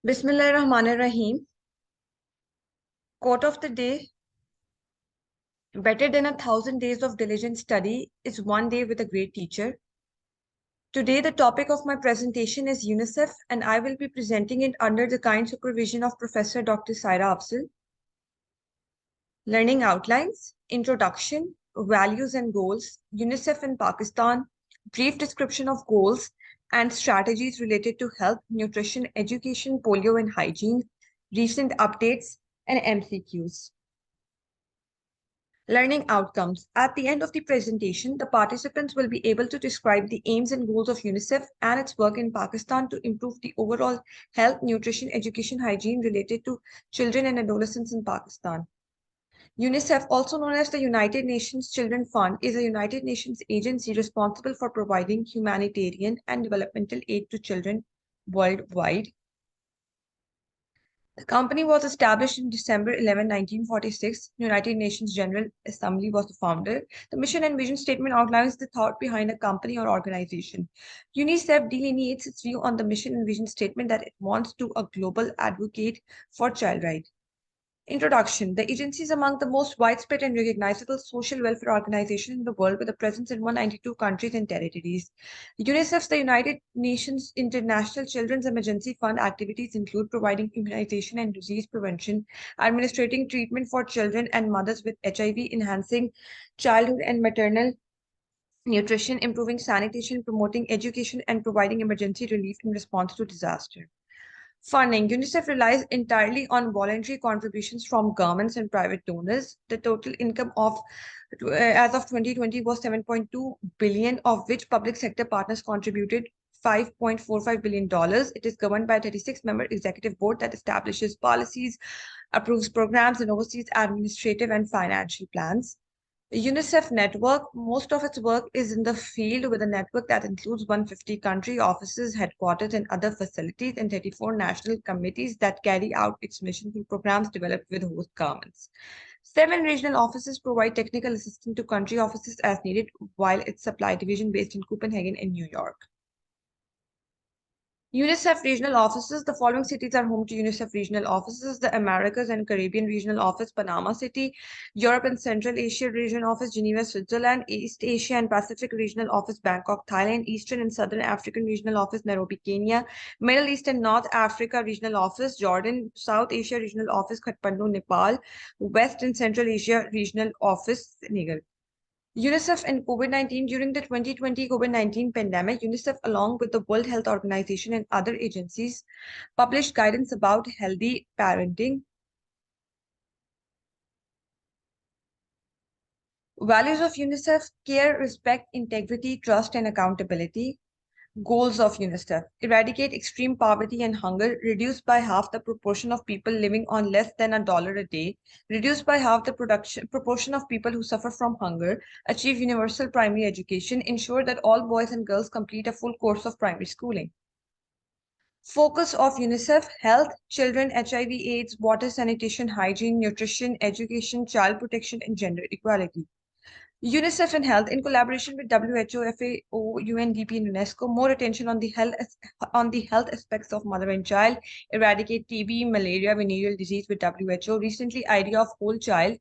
Bismillahirrahmanirrahim. Quote of the day: better than 1,000 days of diligent study is one day with a great teacher. Today, the topic of my presentation is UNICEF, and I will be presenting it under the kind supervision of Professor Dr. Saira Afzal. Learning outlines, introduction, values and goals, UNICEF in Pakistan, brief description of goals and strategies related to health, nutrition, education, polio and hygiene, recent updates, and MCQs. Learning outcomes. At the end of the presentation, the participants will be able to describe the aims and goals of UNICEF and its work in Pakistan to improve the overall health, nutrition, education, hygiene related to children and adolescents in Pakistan. UNICEF, also known as the United Nations Children Fund, is a United Nations agency responsible for providing humanitarian and developmental aid to children worldwide. The company was established in December 11, 1946. United Nations General Assembly was the founder. The mission and vision statement outlines the thought behind a company or organization. UNICEF delineates its view on the mission and vision statement that it wants to be a global advocate for child rights. Introduction. The agency is among the most widespread and recognizable social welfare organizations in the world with a presence in 192 countries and territories. UNICEF, the United Nations International Children's Emergency Fund, activities include providing immunization and disease prevention, administering treatment for children and mothers with HIV, enhancing childhood and maternal nutrition, improving sanitation, promoting education, and providing emergency relief in response to disaster. Funding. UNICEF relies entirely on voluntary contributions from governments and private donors. The total income as of 2020 was 7.2 billion, of which public sector partners contributed $5.45 billion. It is governed by a 36-member executive board that establishes policies, approves programs, and oversees administrative and financial plans. The UNICEF network, most of its work is in the field with a network that includes 150 country offices, headquarters, and other facilities, and 34 national committees that carry out its mission through programs developed with host governments. 7 regional offices provide technical assistance to country offices as needed, while its supply division based in Copenhagen and New York. UNICEF regional offices. The following cities are home to UNICEF regional offices: the Americas and Caribbean regional office, Panama City; Europe and Central Asia regional office, Geneva, Switzerland; East Asia and Pacific regional office, Bangkok, Thailand; Eastern and Southern African regional office, Nairobi, Kenya; Middle East and North Africa regional office, Jordan; South Asia regional office, Kathmandu, Nepal; West and Central Asia regional office, Senegal. UNICEF and COVID-19. During the 2020 COVID-19 pandemic, UNICEF, along with the World Health Organization and other agencies, published guidance about healthy parenting. Values of UNICEF: care, respect, integrity, trust, and accountability. Goals of UNICEF: eradicate extreme poverty and hunger, reduce by half the proportion of people living on less than $1 a day, reduce by half the proportion of people who suffer from hunger, achieve universal primary education, ensure that all boys and girls complete a full course of primary schooling. Focus of UNICEF: health, children, HIV/AIDS, water, sanitation, hygiene, nutrition, education, child protection, and gender equality. UNICEF and health, in collaboration with WHO, FAO, UNDP, and UNESCO, more attention on the health aspects of mother and child, eradicate TB, malaria, venereal disease with WHO. Recently, idea of whole child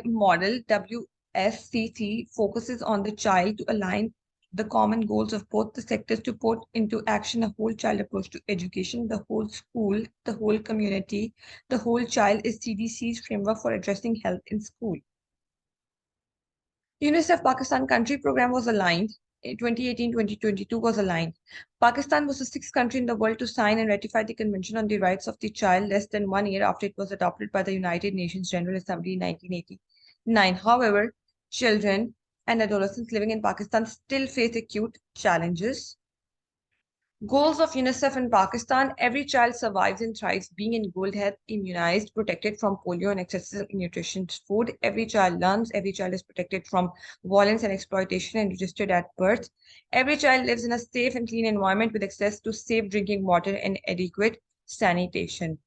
model, WSCC, focuses on the child to align the common goals of both the sectors to put into action a whole child approach to education, the whole school, the whole community. The whole child is CDC's framework for addressing health in school. UNICEF Pakistan country program was aligned. In 2018-2022 was aligned. Pakistan was the 6th country in the world to sign and ratify the Convention on the Rights of the Child less than 1 year after it was adopted by the United Nations General Assembly in 1989. However, children and adolescents living in Pakistan still face acute challenges. Goals of UNICEF in Pakistan: every child survives and thrives being in good health, immunized, protected from polio and excessive nutritious food. Every child learns. Every child is protected from violence and exploitation and registered at birth. Every child lives in a safe and clean environment with access to safe drinking water and adequate sanitation.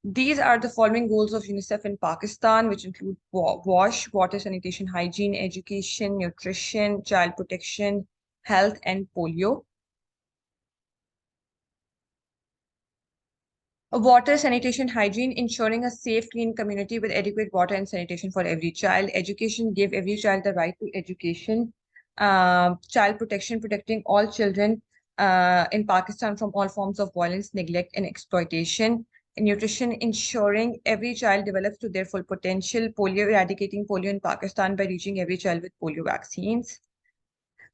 These are the following goals of UNICEF in Pakistan, which include water, sanitation, hygiene, education, nutrition, child protection, health, and polio. Water, sanitation, hygiene, ensuring a safe, clean community with adequate water and sanitation for every child. Education, give every child the right to education. Child protection, protecting all children in Pakistan from all forms of violence, neglect, and exploitation. And nutrition, ensuring every child develops to their full potential. Polio, eradicating polio in Pakistan by reaching every child with polio vaccines.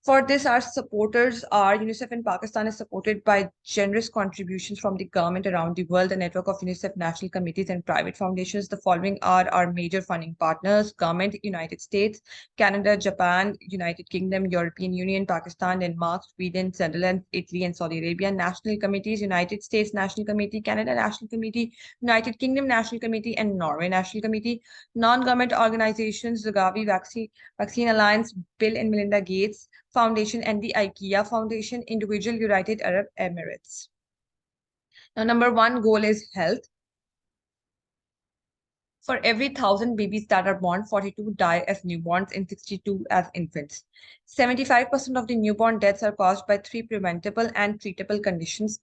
For this, our supporters are UNICEF in Pakistan is supported by generous contributions from the government around the world, the network of UNICEF national committees and private foundations. The following are our major funding partners: government, United States, Canada, Japan, United Kingdom, European Union, Pakistan, Denmark, Sweden, Netherlands, Italy, and Saudi Arabia. National committees: United States National Committee, Canada National Committee, United Kingdom National Committee, and Norway National Committee. Non-government organizations: the Gavi Vaccine Alliance, Bill and Melinda Gates Foundation, and the IKEA Foundation, individual United Arab Emirates. Now, number one goal is health. For every 1,000 babies that are born, 42 die as newborns and 62 as infants. 75% of the newborn deaths are caused by three preventable and treatable conditions: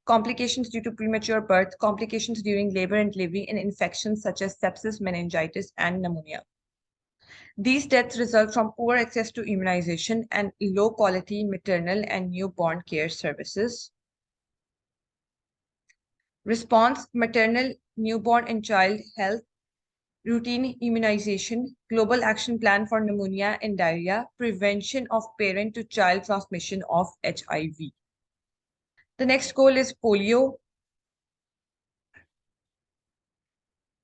complications due to premature birth, complications during labor and delivery, and infections such as sepsis, meningitis, and pneumonia. These deaths result from poor access to immunization and low quality maternal and newborn care services. Response: maternal, newborn, and child health, routine immunization, global action plan for pneumonia and diarrhea, prevention of parent to child transmission of HIV. The next goal is polio.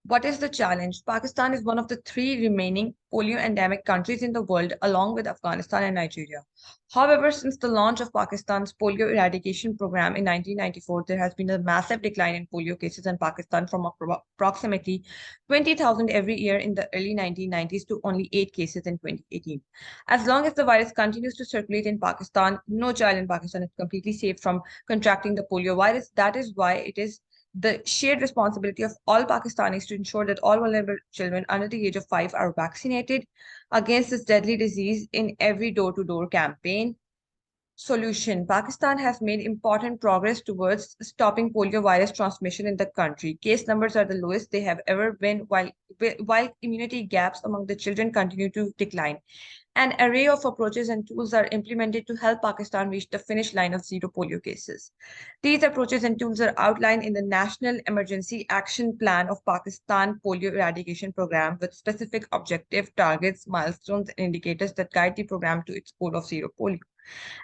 What is the challenge? Pakistan is one of the three remaining polio endemic countries in the world, along with Afghanistan and Nigeria. However, since the launch of Pakistan's polio eradication program in 1994, there has been a massive decline in polio cases in Pakistan from approximately 20,000 every year in the early 1990s to only 8 cases in 2018. As long as the virus continues to circulate in Pakistan, no child in Pakistan is completely safe from contracting the polio virus. That is why it is the shared responsibility of all Pakistanis to ensure that all vulnerable children under the age of 5 are vaccinated against this deadly disease in every door-to-door campaign. Solution: Pakistan has made important progress towards stopping polio virus transmission in the country. Case numbers are the lowest they have ever been, while immunity gaps among the children continue to decline. An array of approaches and tools are implemented to help Pakistan reach the finish line of zero polio cases. These approaches and tools are outlined in the National Emergency Action Plan of Pakistan Polio Eradication Program, with specific objective, targets, milestones, and indicators that guide the program to its goal of zero polio.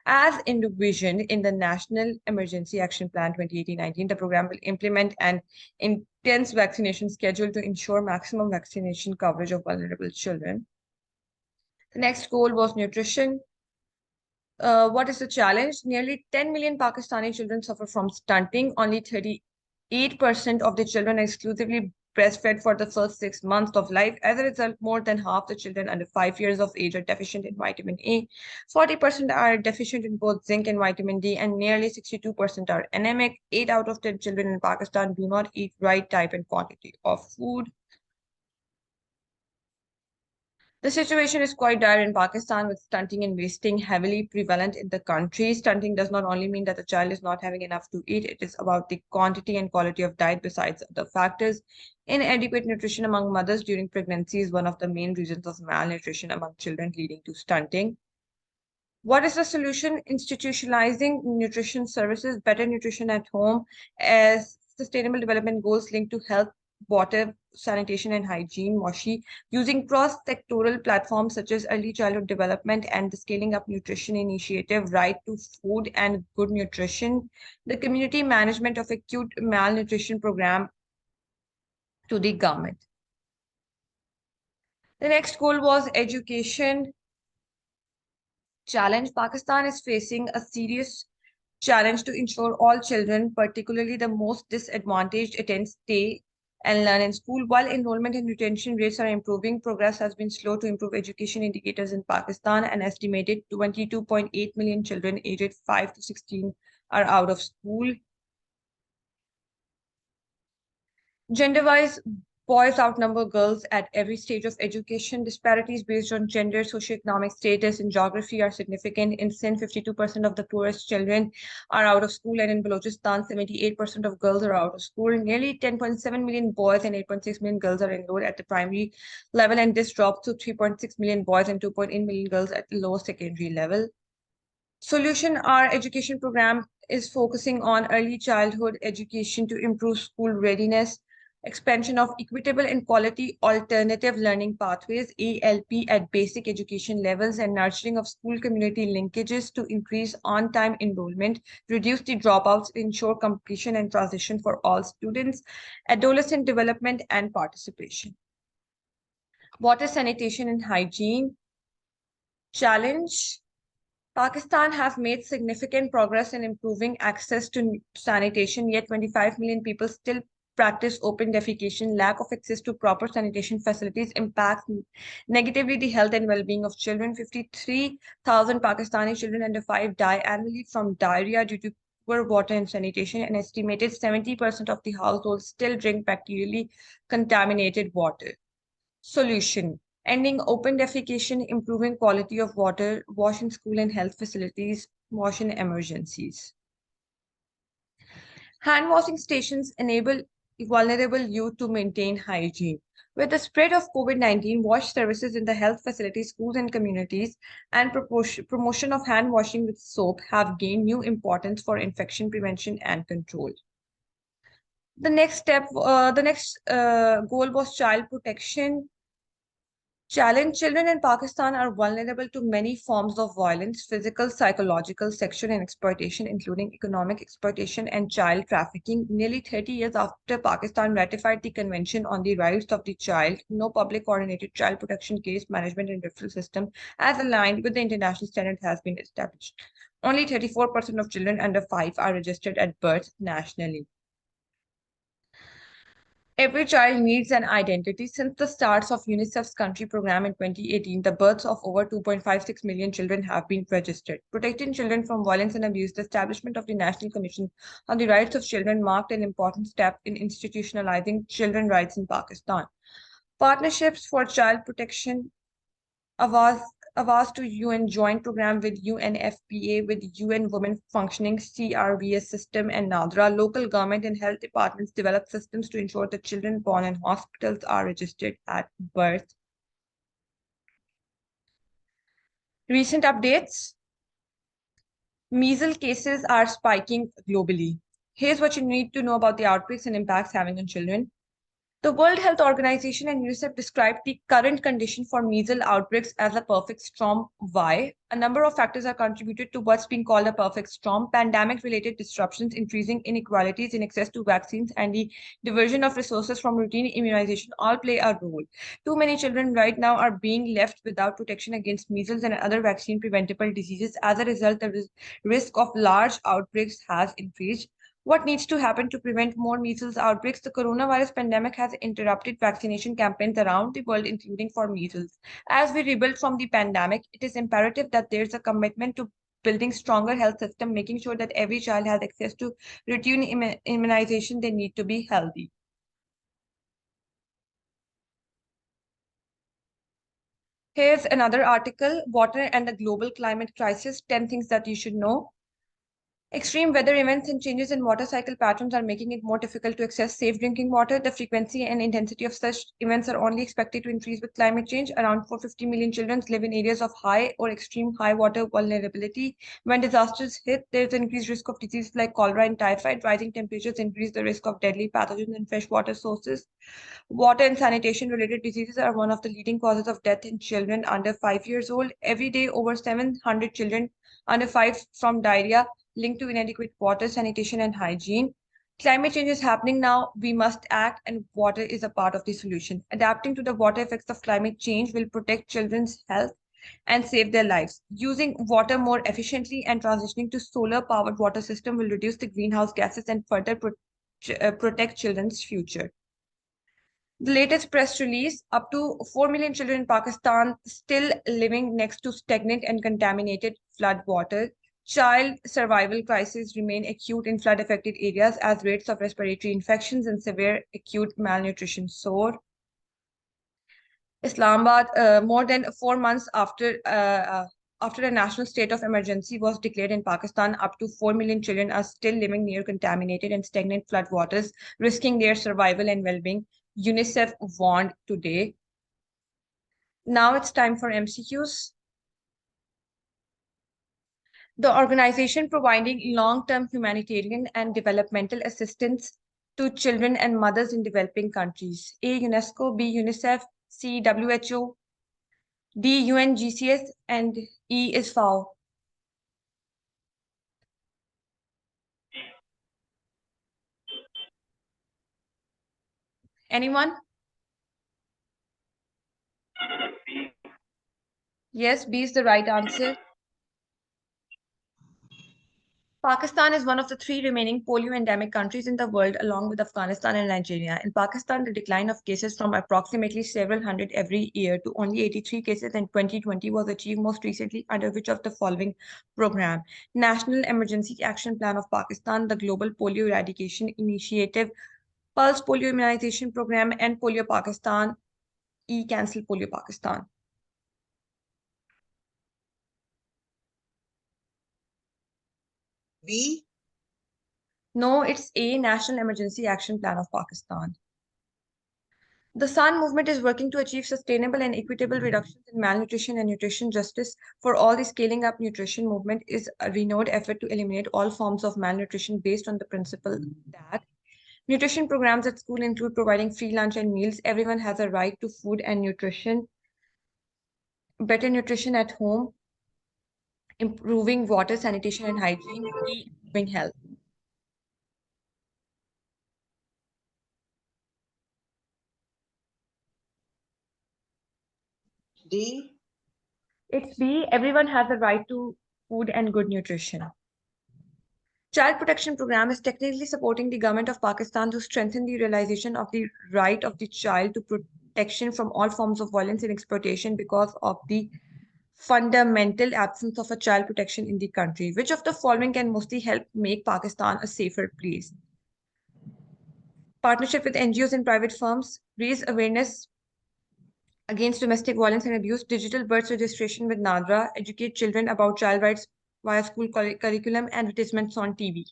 As envisioned in the National Emergency Action Plan 2018-19, the program will implement an intense vaccination schedule to ensure maximum vaccination coverage of vulnerable children. The next goal was nutrition. What is the challenge? Nearly 10 million Pakistani children suffer from stunting. Only 38% of the children are exclusively breastfed for the first 6 months of life. As a result, more than half the children under 5 years of age are deficient in vitamin A. 40% are deficient in both zinc and vitamin D, and nearly 62% are anemic. 8 out of 10 children in Pakistan do not eat right type and quantity of food. The situation is quite dire in Pakistan, with stunting and wasting heavily prevalent in the country. Stunting does not only mean that the child is not having enough to eat, it is about the quantity and quality of diet besides other factors. Inadequate nutrition among mothers during pregnancy is one of the main reasons of malnutrition among children, leading to stunting. What is the solution? Institutionalizing nutrition services, better nutrition at home, as sustainable development goals linked to health, water, sanitation, and hygiene, WASHI, using cross-sectoral platforms such as early childhood development and the scaling up nutrition initiative, right to food and good nutrition, the community management of acute malnutrition program to the government. The next goal was education challenge. Pakistan is facing a serious challenge to ensure all children, particularly the most disadvantaged, attend, stay, and learn in school. While enrollment and retention rates are improving, progress has been slow to improve education indicators in Pakistan. An estimated 22.8 million children aged 5 to 16 are out of school. Gender-wise Boys outnumber girls at every stage of education. Disparities based on gender, socioeconomic status, and geography are significant. In Sindh, 52% of the poorest children are out of school, and in Balochistan, 78% of girls are out of school. Nearly 10.7 million boys and 8.6 million girls are enrolled at the primary level, and this drops to 3.6 million boys and 2.8 million girls at the lower secondary level. Solution, our education program is focusing on early childhood education to improve school readiness, expansion of equitable and quality alternative learning pathways, ALP, at basic education levels, and nurturing of school community linkages to increase on-time enrollment, reduce the dropouts, ensure completion and transition for all students, adolescent development and participation. Water, sanitation, and hygiene. Challenge. Pakistan has made significant progress in improving access to sanitation, yet 25 million people still practice open defecation. Lack of access to proper sanitation facilities impacts negatively the health and well-being of children. 53,000 Pakistani children under 5 die annually from diarrhea due to poor water and sanitation. An estimated 70% of the households still drink bacterially contaminated water. Solution: ending open defecation, improving quality of water, wash in school and health facilities, wash in emergencies. Hand washing stations enable vulnerable youth to maintain hygiene. With the spread of COVID-19, wash services in the health facilities, schools, and communities, and promotion of hand washing with soap have gained new importance for infection prevention and control. The next goal was child protection. Challenge: children in Pakistan are vulnerable to many forms of violence, physical, psychological, sexual, and exploitation, including economic exploitation and child trafficking. Nearly 30 years after Pakistan ratified the Convention on the Rights of the Child, no public coordinated child protection case management and referral system as aligned with the international standard has been established. Only 34% of children under 5 are registered at birth nationally. Every child needs an identity. Since the start of UNICEF's country program in 2018, the births of over 2.56 million children have been registered. Protecting children from violence and abuse, the establishment of the National Commission on the Rights of Children marked an important step in institutionalizing children's rights in Pakistan. Partnerships for child protection. Avaz to UN joint program with UNFPA, with UN Women Functioning CRVS system, and NADRA. Local government and health departments develop systems to ensure that children born in hospitals are registered at birth. Recent updates. Measles cases are spiking globally. Here's what you need to know about the outbreaks and impacts having on children. The World Health Organization and UNICEF described the current condition for measles outbreaks as a perfect storm. Why? A number of factors are contributed to what's being called a perfect storm. Pandemic-related disruptions, increasing inequalities in access to vaccines, and the diversion of resources from routine immunization all play a role. Too many children right now are being left without protection against measles and other vaccine-preventable diseases. As a result, the risk of large outbreaks has increased. What needs to happen to prevent more measles outbreaks? The coronavirus pandemic has interrupted vaccination campaigns around the world, including for measles. As we rebuild from the pandemic, it is imperative that there's a commitment to building stronger health system, making sure that every child has access to routine immunization. They need to be healthy. Here's another article, Water and the Global Climate Crisis, 10 things that you should know. Extreme weather events and changes in water cycle patterns are making it more difficult to access safe drinking water. The frequency and intensity of such events are only expected to increase with climate change. Around 450 million children live in areas of high or extreme high water vulnerability. When disasters hit, there's an increased risk of diseases like cholera and typhoid. Rising temperatures increase the risk of deadly pathogens in freshwater sources. Water and sanitation related diseases are one of the leading causes of death in children under 5 years old. Every day, over 700 children under 5 from diarrhea linked to inadequate water, sanitation, and hygiene. Climate change is happening now. We must act, and water is a part of the solution. Adapting to the water effects of climate change will protect children's health and save their lives. Using water more efficiently and transitioning to solar-powered water system will reduce the greenhouse gases and further protect children's future. The latest press release, up to 4 million children in Pakistan still living next to stagnant and contaminated flood water. Child survival crises remain acute in flood-affected areas as rates of respiratory infections and severe acute malnutrition soar. Islamabad, more than 4 months after a national state of emergency was declared in Pakistan, up to 4 million children are still living near contaminated and stagnant flood waters, risking their survival and well-being. UNICEF warned today. Now it's time for MCQs. The organization providing long-term humanitarian and developmental assistance to children and mothers in developing countries. A. UNESCO, B. UNICEF, C. WHO, D. UNGCS, and E is FAO. Anyone? Yes, B is the right answer. Pakistan is one of the three remaining polio endemic countries in the world, along with Afghanistan and Nigeria. In Pakistan, the decline of cases from approximately several hundred every year to only 83 cases in 2020 was achieved most recently under which of the following program? National Emergency Action Plan of Pakistan, the Global Polio Eradication Initiative, Pulse Polio Immunization Program, and Polio Pakistan, Cancel Polio Pakistan. B. No, it's A, National Emergency Action Plan of Pakistan. The Sun movement is working to achieve sustainable and equitable reductions in malnutrition and nutrition justice for all. The Scaling Up Nutrition movement is a renewed effort to eliminate all forms of malnutrition based on the principle that nutrition programs at school include providing free lunch and meals. Everyone has a right to food and nutrition, better nutrition at home, improving water, sanitation, and hygiene, improving health. D. It's B, everyone has a right to food and good nutrition. Child Protection Program is technically supporting the government of Pakistan to strengthen the realization of the right of the child to protection from all forms of violence and exploitation because of the fundamental absence of a child protection in the country. Which of the following can mostly help make Pakistan a safer place? Partnership with NGOs and private firms, raise awareness against domestic violence and abuse, digital birth registration with NADRA, educate children about child rights via school curriculum, and advertisements on TV.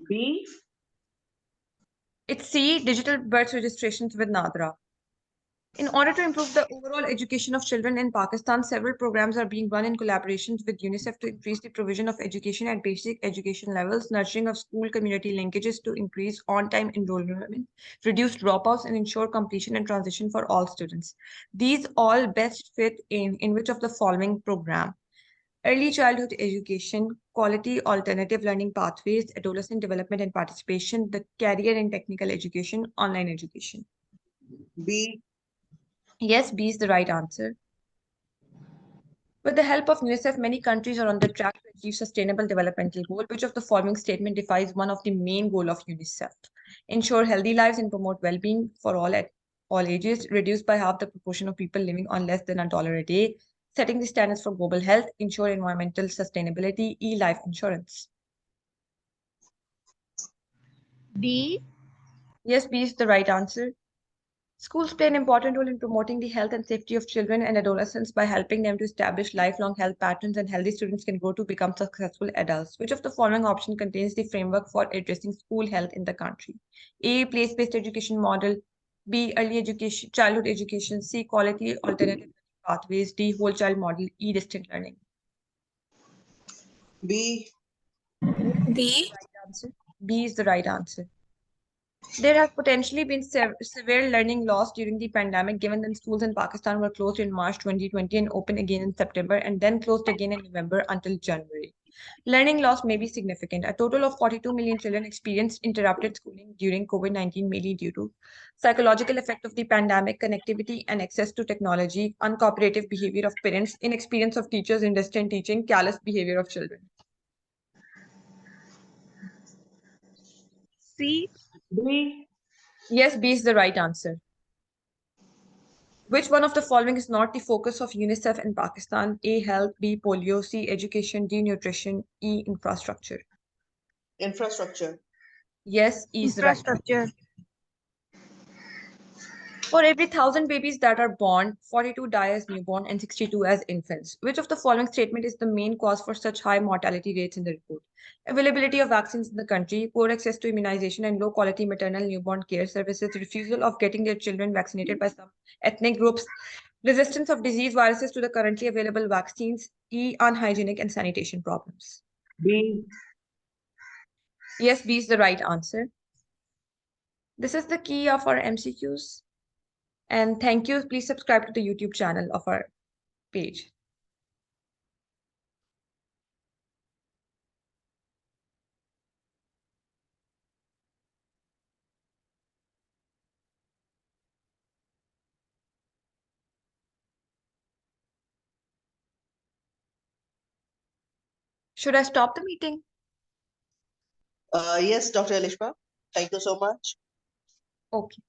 B. It's C, digital birth registrations with NADRA. In order to improve the overall education of children in Pakistan, several programs are being run in collaborations with UNICEF to increase the provision of education at basic education levels, nurturing of school community linkages to increase on-time enrollment, reduce dropouts, and ensure completion and transition for all students. These all best fit in which of the following program? Early childhood education, quality alternative learning pathways, adolescent development and participation, the career and technical education, online education. B. Yes, B is the right answer. With the help of UNICEF, many countries are on the track to achieve sustainable developmental goal. Which of the following statement defines one of the main goal of UNICEF? Ensure healthy lives and promote well-being for all at all ages, reduce by half the proportion of people living on less than $1 a day, setting the standards for global health, ensure environmental sustainability, life insurance. D. Yes, B is the right answer. Schools play an important role in promoting the health and safety of children and adolescents by helping them to establish lifelong health patterns, and healthy students can grow to become successful adults. Which of the following option contains the framework for addressing school health in the country? A, place-based education model, B, early education, childhood education, C, quality alternative pathways, D, whole child model, E, distant learning. B. B. B is the right answer. There has potentially been severe learning loss during the pandemic, given that schools in Pakistan were closed in March 2020 and opened again in September, and then closed again in November until January. Learning loss may be significant. A total of 42 million children experienced interrupted schooling during COVID-19, mainly due to psychological effect of the pandemic, connectivity and access to technology, uncooperative behavior of parents, inexperience of teachers in distant teaching, careless behavior of children. C. B. Yes, B is the right answer. Which one of the following is not the focus of UNICEF in Pakistan? A. Health, B. Polio, C. Education, D. Nutrition, E. Infrastructure. Infrastructure. Yes, E is the right answer. Infrastructure. For every 1,000 babies that are born, 42 die as newborn and 62 as infants. Which of the following statement is the main cause for such high mortality rates in the report? Availability of vaccines in the country, poor access to immunization and low quality maternal newborn care services, refusal of getting their children vaccinated by some ethnic groups, resistance of disease viruses to the currently available vaccines, E. Unhygienic and sanitation problems. B. Yes, B is the right answer. This is the key of our MCQs. And thank you. Please subscribe to the YouTube channel of our page. Should I stop the meeting? Yes, Dr. Alishba. Thank you so much. Okay.